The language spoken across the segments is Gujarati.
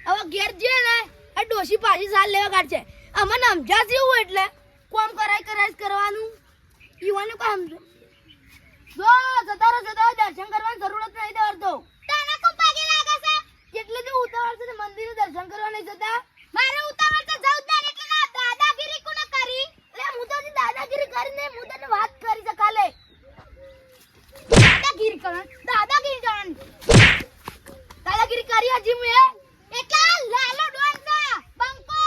હવે ઘેર જે ને આ ડોશી પાછી સાલ લેવા કાઢશે અમને સમજા જેવું એટલે કોમ કરાય કરવાનું ઈવાનું કામ જો સતારો દર્શન કરવાની જરૂરત નહીં દરતો તાના કો પાગે લાગે છે કેટલે જો ઉતાવળ છે મંદિરે દર્શન કરવા નહીં જતા મારે ઉતાવળ છે જવું જ એટલે ના દાદાગીરી કોને કરી એટલે હું તો દાદાગીરી કરીને હું તને વાત કરી છે કાલે દાદાગીરી કરી હજી મે એટલા લાલો ડોન છે બંકો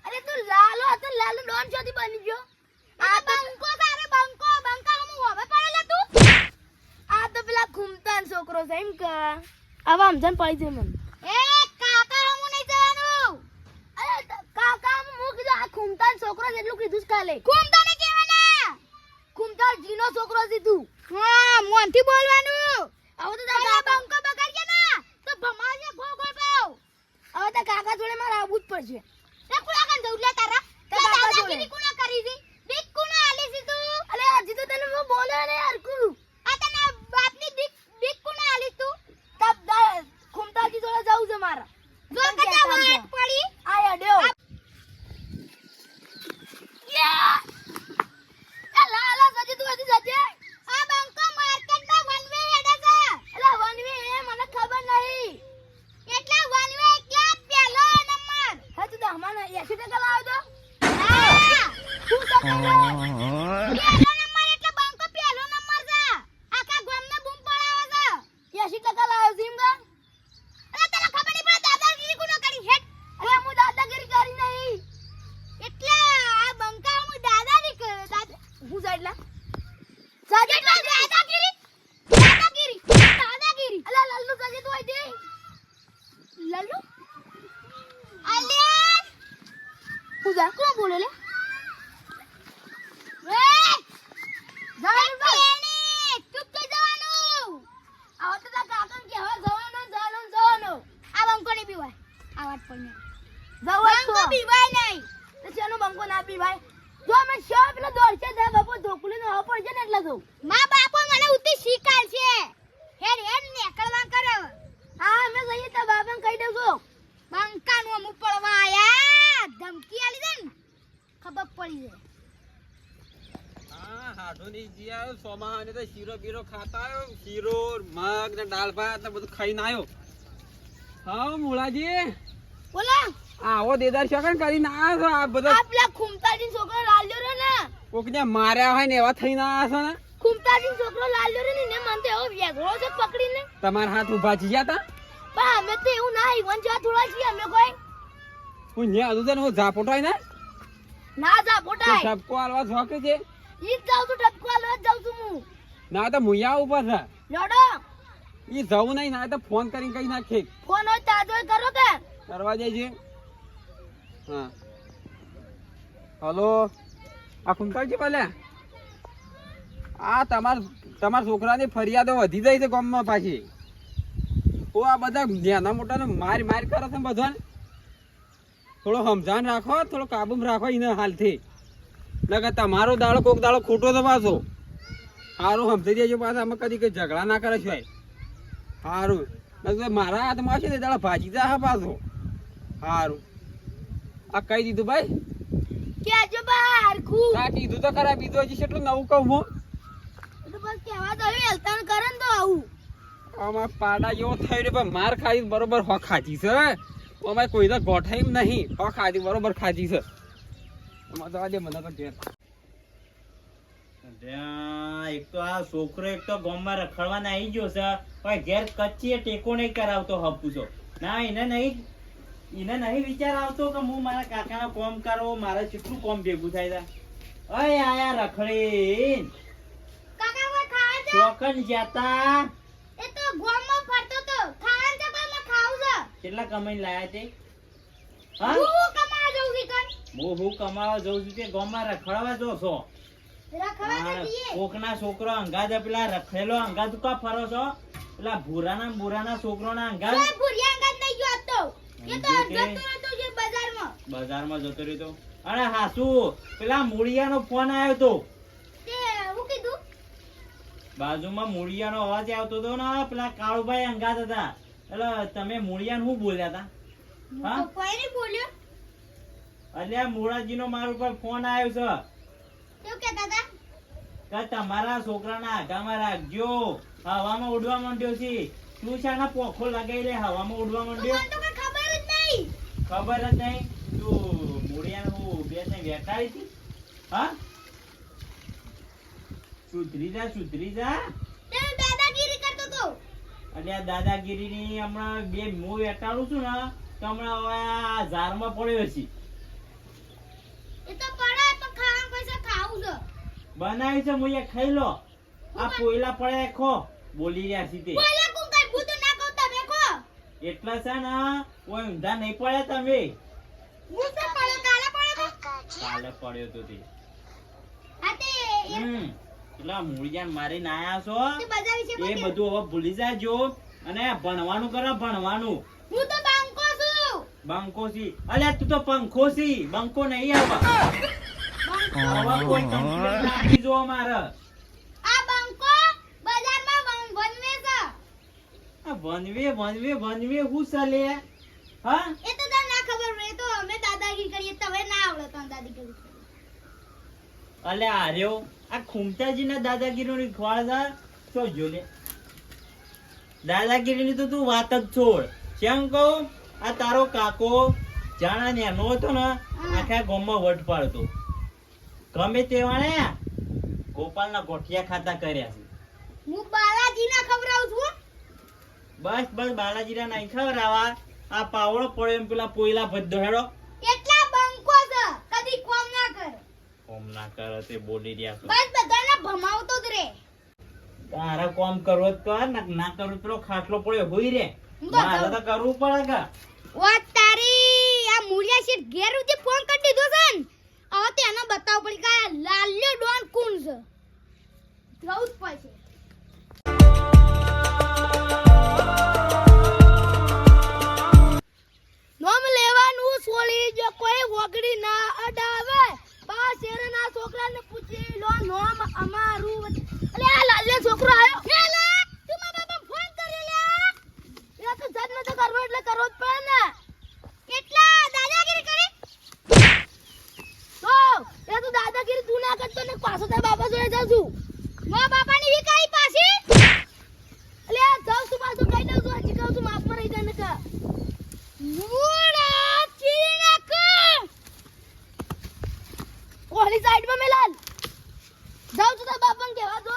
અરે તું લાલો હતો લાલો ડોન છોથી બની ગયો આ બંકો સારે બંકા હું હવે પડેલા તું આ તો પેલા ઘૂમતાન છોકરો છે એમ કે હવે સમજણ પડી છે મને એ કાકા હું નહીં જવાનું અરે કાકા હું કીધું આ ઘૂમતાન છોકરો જેટલું કીધું છે કાલે ઘૂમતાને કહેવાના ઘૂમતા જીનો છોકરો છે તું હા મોનથી બોલવાનું હવે તો તારા બંકો બગાડ્યા ના તો ભમાજે ગોળ પાવ હવે તો કાકા જોડે મારે આવવું જ પડશે તે કુલા કાન જઉ લે તારા દાદાગીરી કોના કરી છે દીક કોના આલી છે તું અલે હજી તો તને હું બોલે ને હરકુ આ તને બાપની દીક કોના આલી તું તબ ખુમતાજી જોડે જાઉં છે મારા જો કદા વાત પડી આ અડ્યો યા એ લાલા સજી તું હજી જજે આ બંકો માર્કેટમાં વનવે હેડે છે એટલે વનવે એ મને ખબર નહીં એટલે વનવે એટલા પહેલો નંબર હા તું દહમાનો 80% લાવ્યો તો હા તું તો પહેલો નંબર એટલે બંકો પહેલો નંબર છે આખા ગામને બૂમ પડાવે છે 80% લાવ્યો જીમગા અરે તને ખબર નહીં પડે દાદાગીરી કોનો કરી હેટ અરે હું દાદાગીરી કરી નહીં એટલે આ બંકા હું દાદાગીરી હું સાઈડલા સાજેટલા દાદાગીરી અલા લલ્લુ સજે તું આઈ દે લલ્લુ અલ્યા પૂજા કોણ બોલે લે એ જાણ બેની ચૂપ થઈ જવાનું આવો તો કાકા કે હવે જવાનો આ બંકો ની પીવાય આ વાત પણ બંકો પીવાય નહીં તો ચેનો બંકો ના પીવાય જો મે શો પેલો દોડશે દે બાપો ઢોકલી નો હો પડશે ને એટલે તો માં બાપો મને ઉતી શીખાલ છે હેડ નેકળવા કરે હા મે જઈએ તો બાપાને કહી દઉં છું બંકાનું અમુ પડવા આયા ધમકી આલી દે ને ખબર પડી જાય હા હાડોની જીયા સોમા અને તો શીરો બીરો ખાતા આવ્યો શીરો મગ ને દાળ ભાત ને બધું ખાઈને આવ્યો હા મુળાજી બોલા આવો દેદાર શકન કરીને આવ્યો છો આ બધો આપલા ખુમતાજી છોકરો લાલ્યો રે ને કોકને માર્યા હોય ને એવા થઈને આવ્યા છો ને ખુમતાજી છોકરો લાલ્યો રે ને મન તો એવો વેગળો છે પકડીને તમારા હાથ ઉભા થઈ ગયા તા પણ અમે તો એવું ના ઈવન જેવા થોડા છીએ અમે કોઈ હું ન્યા હતું તને હું ઝાપોટાય ને ના જા પોટાય ઠપકો આલવા ઝોકે છે ઈ જાઉં છું ઠપકો આલવા જાઉં છું હું ના તો મુયા ઉપર છે લડો ઈ જવું નહીં ના તો ફોન કરીને કઈ નાખે ફોન હોય તાજો કરો કે કરવા જાય છે હા હલો આ કુંતાજી બોલે આ તમાર છોકરાની ફરિયાદો વધી જાય છે ગામમાં પાછી ઓ આ બધા નાના મોટા માર કરે છે બધાને થોડો સમજાણ રાખો થોડો કાબુમાં રાખો એને હાલથી નકર તમારો દાડો કોક દાડો ખોટો તો પાછો સારું સમજી દેજો પાછા અમે કદી કઈ ઝઘડા ના કરે છે સારું મારા હાથમાં છે ને દાડો ભાજી જા પાછો સારું આ કહી દીધું ભાઈ કેજો બહાર ખુ આ કીધું તો ખરા બીજું હજી કેટલું નવું કહું હું તો બસ કેવા તો હેલતાન કરે ને તો આવું આમાં પાડા જેવો થઈ રહ્યો પણ માર ખાઈ બરોબર હો ખાધી છે અમારે કોઈ તો ગોઠાઈ નહીં હો ખાધી બરોબર ખાધી છે અમારે તો આજે મને તો ઘેર એક તો આ છોકરો એક તો ગામમાં રખડવાના આવી ગયો છે પણ ઘેર કચ્ચી ટેકો નહીં કરાવતો હપુસો ના એને નહીં વિચાર આવતો કે હું મારા કાકાના કોમ કરો મારે કેટલું કોમ ભેગું થાય તા અય આયા રખડી કાકા વો ખાવા છે ચોકન જાતા એ તો ગોમમાં ફરતો તો ખાવા છે પણ મે ખાવ છે કેટલા કમાઈને લાયા તે હા હું કમા જઉં છું કન હું કમાવા જઉં છું તે ગામમાં રખડવા જો છો રખવા તો દીએ કોકના છોકરો અંગાજ પેલા રખેલો અંગાજ કા ફરો છો પેલા ભૂરાના છોકરોના અંગાજ કોઈ ભુરિયા અંગાત નહીં જો તો એ તો જતો રહેતો છે બજારમાં જતો રહ્યો અરે હાસુ પેલા મૂળિયાનો ફોન આવ્યો તો તે હું કીધું બાજુમાં મૂળિયાનો અવાજ આવતો હતો ને પેલા કાળુભાઈ અંગાત હતા એટલે તમે મૂળિયાને શું બોલ્યા હતા હા? તો કોઈ નહીં બોલ્યો. અલ્યા મૂળાજીનો મારા ઉપર ફોન આવ્યો છે કેવું કહેતા હતા? કે તમારા છોકરાના આઘામાં રાખજો, હવામાં ઉડવા માંડ્યો છે. તું શાના પોખો લગાઈ લે, હવામાં ઉડવા માંડ્યો? મને તો કઈ ખબર જ નહીં. ખબર જ નહીં. તું મૂળિયાને હું બે ત્રણ વેકારી હતી? હા, સુધરી જા, સુધરી જા. તે દાદાગીરી કરતો તો. અલ્યા દાદાગીરીની હમણાં બે હું વેટાડું છું ને તો હમણાં હવે આ ઝારમાં પડ્યો છે. એ તો પડે પણ ખાવાનું પૈસા ખાવું છે. બનાવી છે હું એ ખાઈ લો. આ કોયલા પડે ખો બોલી રહ્યા છે તે. બોલ્યા કોણ કઈ ભૂત ના કહો તમે કહો. એટલા છે ને કોઈ ઊંધા નહીં પડ્યા તમે. હું તો પડ્યો કાલે પડ્યો તો. કાલે પડ્યો તો તે. આ તે એટલા મૂળિયાને મારીને આયા છો તે બધા વિશે એ બોલ. બધું હવે ભૂલી જાજો અને ભણવાનું કરો, ભણવાનું. હું તો બાંકો છું. બંકો છી. અલ્યા તું તો પંખો છી, બંકો નહીં આવા. હવે કોઈ complaint નાખી જો મારે. આ બાંકો બજારમાં વનવે છે. આ વનવે હું ચાલે? હા, એ તો તને ના ખબર હોય. એ તો અમે દાદાગીરી કરીએ તમે ના આવડે તને દાદાગીરી. અલ્યા આર્યો આ ખુમતાજીના દાદાગીરીની ખવાળદા તો જો લે. દાદાગીરીની તો તું વાત જ છોડ. કેમ કહું, આ તારો કાકો જાણા નેનો હતો ને આખા ગામમાં વટ પાડતો. ગમે તેવાણે ગોપાલના ગોઠિયા ખાતા કર્યા છે. હું બાલાજીના ખવડાવું છું. બસ બાલાજીના નહીં ખવડાવા. આ પાવડો પડ્યો એમ પેલા પોયલા ભદ્દો હેડો. એટલા બંકો છે કદી કોમ ના કરે. કોમ ના કરે તે બોલી રહ્યા છો. બસ બધાને ભમાવતો જ રે. તારા કોમ કરવો જ કર, ના કરવું તો પેલો ખાટલો પડ્યો હોઈ રે. હું તો મારે તો કરવું પડે કે. ઓ તારી આ મુળિયા શેઠ ઘેર ઉધી ફોન કરી દીધો છે ને. હવે તેનો બતાવ પડી કે આ લાલ્યો ડોન કોણ છે. જવું જ પડશે. નોમ લેવાનું સોળી જો કોઈ વગડી ના અડાવે. બા શેરના છોકરાને પૂછી લો નોમ અમારું. અલે આ લાલ્યો છોકરો આયો. એ લે તું મારા બાપા ફોન કરી લે. એ તો જન્મ તો કરવો એટલે કરવો જ પડે ને. કેટલા દાદાગીરી કરી તો એ તો દાદાગીરી તું ના કરતો ને પાછો તારા બાપા જોડે જાઉં છું. મા બાપાની વિકાઈ પાછી. અલે આ જાઉં છું પાછો કઈ દઉં છું. હજી કહું છું માફમાં રહી જાય ને કે મૂળા ચીરી નાખ. ઓલી સાઈડમાં મેલાલ જાઉં છું તારા બાપાને કહેવા દો.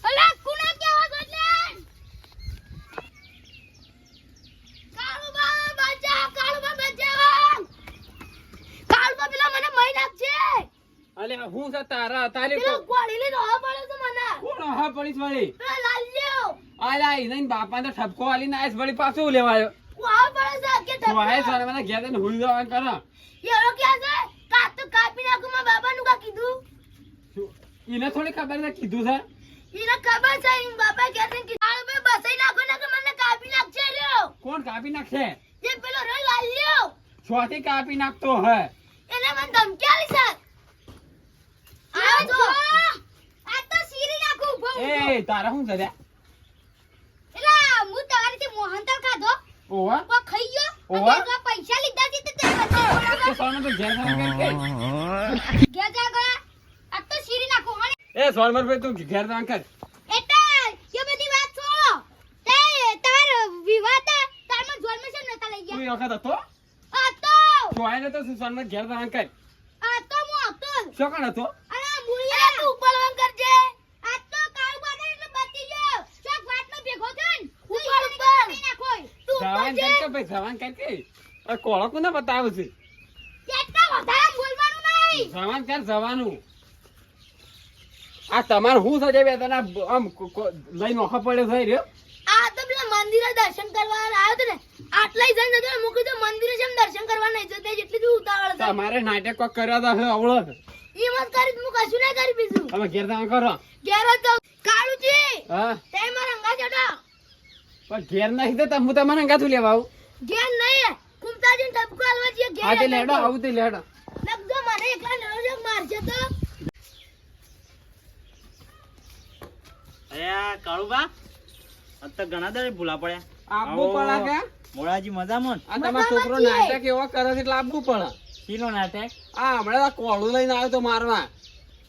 અલા કુના કહેવા દો એટલે કાળુબા બચાવ, કાળુબા બચાવ. કાળુબા પેલા મને મહી નાખશે. અલ્યા હું છે તારા તારે પેલો ગોળીને રોવા પડે છે મને. કોણ હા પડીશ વળી? પેલો લાલ્યો આલા ઈને બાપાને ઠપકો આલીને આઈસ વળી પાછું લેવાયો. રોવા પડે છે કે તો આય ટપકા. સારે મને ઘેર જઈને હુઈ જવા કરો. એરો ક્યાં છે? કાં તો કાપી નાખું. મારા બાબાનું કાં કીધું? ઈને થોડી ખબર છે કીધું છે. એને ખબર છે એમ બાપા કહે છે કે કાળુબા બસાઈ નાખો ને કે મને કાપી નાખશે રહ્યો. કોણ કાપી નાખશે? જે પેલો રે લાલ્યો છોથી કાપી નાખતો હે. એને મને ધમકી આલી છે. આવો જો આ તો સીરી નાખું ઉભો ઉભો. એ તારા શું છે લ્યા? એલા હું તમારીથી મોહનથાળ ખાધો. ઓવા કો ખાઈ ગયો. ઓવા. અને જો પૈસા લીધા છે તે તે બચાવ તો સોનો તો ઘેર જઈને કર કે. ગયા જા ગયા. આ તો સીરી નાખું. અને એ સોનમર ભાઈ તું ઘેર જઈને કર. એટલે એ બધી વાત છોડો. તે તાર વિવાદ તારમાં જોરમાં છે નતા લઈ તું ગયા. એ વખત હતો? આ તો તો આઈને તો સોનમર ઘેર જઈને કર. આ તો હું હતો જ. શું કણ હતો? અરે મુળિયા તું ઉપલવાન કરજે. આ તો કાળુ બાદા એટલે બતી ગયો. ચોક વાતમાં ભેગો થન. ઉપર ઉપર નાખો. તું ઉપર જવાન જે. કર કે ભાઈ જવાન કર કે. આ કોળો કોને બતાવું છે? કેટલા વધારે બોલવાનું નહીં. જવાન કર જવાનું. આ તમાર હું સજે બે તને આમ લઈ નોખો પડ્યો થઈ રહ્યો. આ તો પેલા મંદિરે દર્શન કરવા આવ્યો તો ને. આટલા જણ જતો મૂકી તો મંદિરે જેમ દર્શન કરવા નહીં જતો જેટલી બી ઉતાવળ છે. તમારે નાટક કોક કર્યા તો હવે અવળો. એમ જ કરી હું કશું ના કરી બીજું. તમે ઘેર જઈને કરો. ઘેર જ જાઉં. કાળુજી હા તે મારા અંગા ચડો. પણ ઘેર નહીં તો હું તમને અંગાથું લેવા આવું. ઘેર નહીં કુમતાજી ટપકો આલવા જઈએ ઘેર. હા તે લેડો આવું તે લેડો. લગજો મને એકલા લડો જો મારશે તો. અરે આ કાળુબા આ તો ઘણા દાડે ભૂલા પડ્યા. આપવું પડે કે મોળાજી મજામાં આ તમારો છોકરો નાટક એવો કરે છે એટલે આપવું પડે શીનો નાટક આ હમણાં કોળું લઈને આવ્યો તો મારવા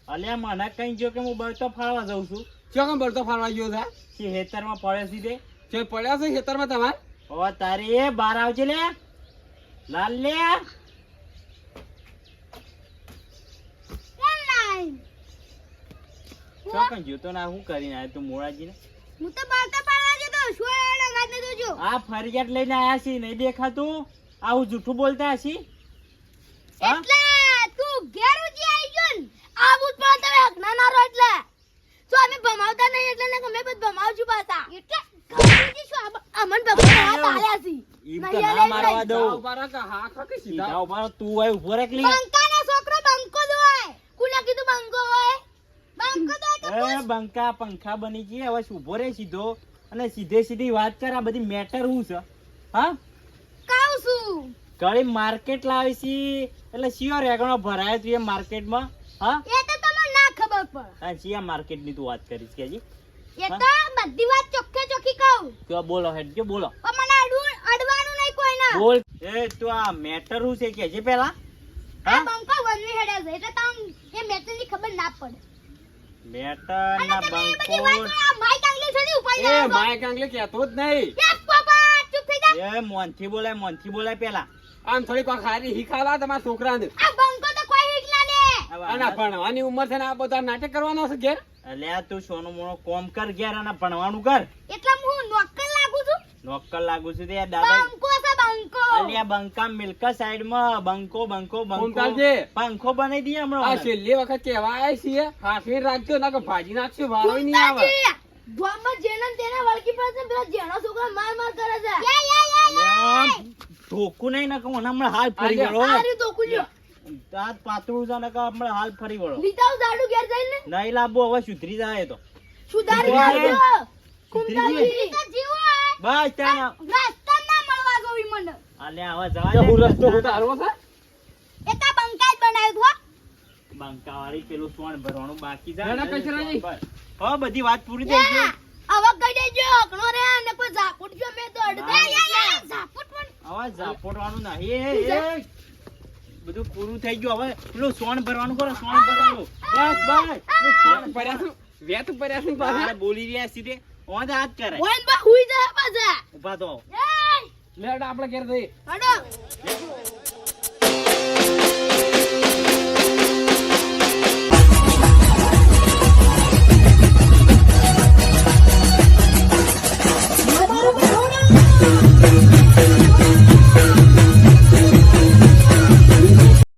અલ્યા મને કઈ જો કે હું બળતો ફાળવા જઉં છું ચો કેમ બળતો ફાળવા ગયો છે કે હેતરમાં પડે સીધે ચો પડ્યા છે ખેતરમાં તમારે ઓ તારી એ બહાર આવજે લે લાલ લે કેમ લાઈ ચો કઈ જોતો ના હું કરીને આવ્યો તું મોળાજી ને હું તો બાલતા પાડવા જતો શું એડે ગાને જોજો આ ફરિયાદ લઈને આયા છી નહીં દેખાતું આવું જૂઠું બોલતા હશી હા એટલે તું ઘેર ઉજી આવી ગયો ને આવું જ પણ તમે હકના ના રહો એટલે તો અમે ભમાવતા નહીં એટલે ને અમે બધ ભમાવશું પાછા એટલે ઘરજી શું અમન ભગવાન હાથ આલ્યા છે ઈમ તો ના મારવા દઉં ઉભા કે હા ખકે સીધા સીધા ઉભા રહો, તું હોય ઉભો રે કલી બંકાનો છોકરો બંકો જ હોય કોને કીધું બંકો હોય બંકો તો એ બંકા પંખા બની ગઈ હવે ઉભો રે સીધો અને સીધે સીધી વાત કર આ બધી મેટર હું છે હા કાવ છું કળી માર્કેટ લાવી છી એટલે શિયો રેગણો ભરાયો તું એ માર્કેટમાં હા એ તો તમને ના ખબર પડે આ શિયા માર્કેટ ની તું વાત કરીશ કે જી એ તો બધી વાત ચોખ્ખે ચોખ્ખી કહું તો બોલો હેડ કે બોલો પણ મને અડવાનું નહીં કોઈને બોલ એ તું આ મેટર હું છે કે જે પેલા આ હા બંકો વનવી હેડે છે એટલે તમને એ મેટરની ખબર ના પડે મેટર અને ના તમે એ બંકો બધી વાત આ માઈક આંગલી છોડી ઉપાડી એ લાવો છો. માય કાંગલે કહેતો જ નહીં એ પપ્પા ચૂપ થઈ જા એ મોનથી બોલાય પેલા આમ થોડી કોઈ ખારી શીખાવા તમારા છોકરાને આ બંકો તો કોઈ હિટ ના લે અને ભણવાની ઉંમર છે ને આ બધા નાટક કરવાનો છે ઘેર અલ્યા તું સોનું મોનો કોમ કર ગયા અને ભણવાનું કર એટલે હું નોકર લાગુ છું નોકર લાગુ છું તે દાદા બંકો છે બંકો અલ્યા બંકા મિલકા સાઈડ માં બંકો ઉમતાલજી. પંખો બનાવી દઈએ આ હમણાં છેલ્લી વખત કહેવાય છે હાથવી રાખજો ના કે ભાજી નાખશું વારો નહીં આવે કુંતાજી, ધોમાં જેના ને તેના વળગી પડે છે પેલા જેનો છોકરો માર કરે છે અલ્યા, ધોકું નહીં ને કહું હમણાં હાલ ફરી અલ્યા, વળો આ રહ્યું ધોકું લ્યો. તાત પાતળું છે ને કહું હમણાં હાલ ફરી વળો લીધા હું ઝાડુ ઘેર જઈને નહીં લાવવું હવે સુધરી જાય તો સુધારી સુધરી નાખજો. જાય. કુંતાજી, તો જીવો હે. બસ ત્યાં રસ્તા ના મળવા જોવી મને અલ્યા હવે જવા કે હું દે. રસ્તો હું તારવો છે એ તો બંકા જ બનાવ્યું હતું હો. બંકા વાળી પેલું સોણ ભરવાનું બાકી છે ના, ના, કચરાજી. હવે બધી વાત પૂરી થઈ ગઈ હવે કહી દેજો અકણો રે ને કોઈ ઝાપુટ જો મેં તો અડધા ઝાપુટ પણ હવે ઝાપોટવાનું નહીં એ બધું પૂરું થઈ ગયું હવે પેલું સોણ ભરવાનું કરો સોણ ભરવાનું બસ પેલું સોણ પડ્યા છું વેત પડ્યા છું પાછા ભરવાનું બોલી રહ્યા સીધે ઓન હાથ કરે ઓઈન બા હુઈ જા પાછા ઉભા તો એય લેડ આપણે ઘેર જઈએ હડો Bye.